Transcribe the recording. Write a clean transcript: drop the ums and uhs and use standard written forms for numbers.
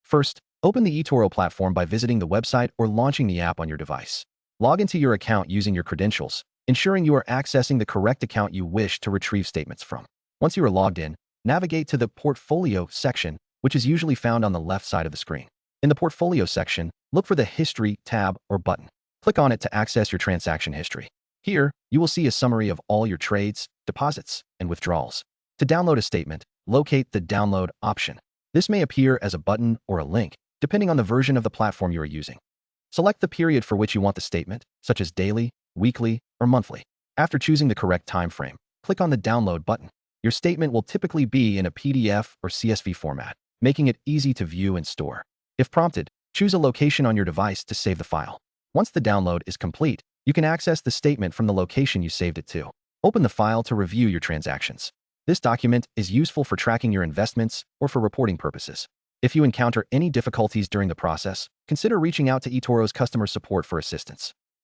First, open the eToro platform by visiting the website or launching the app on your device. Log into your account using your credentials, ensuring you are accessing the correct account you wish to retrieve statements from. Once you are logged in, navigate to the Portfolio section, which is usually found on the left side of the screen. In the Portfolio section, look for the History tab or button. Click on it to access your transaction history. Here, you will see a summary of all your trades, deposits, and withdrawals. To download a statement, locate the Download option. This may appear as a button or a link, depending on the version of the platform you are using. Select the period for which you want the statement, such as daily, weekly, or monthly. After choosing the correct time frame, click on the Download button. Your statement will typically be in a PDF or CSV format, making it easy to view and store. If prompted, choose a location on your device to save the file. Once the download is complete, you can access the statement from the location you saved it to. Open the file to review your transactions. This document is useful for tracking your investments or for reporting purposes. If you encounter any difficulties during the process, consider reaching out to eToro's customer support for assistance.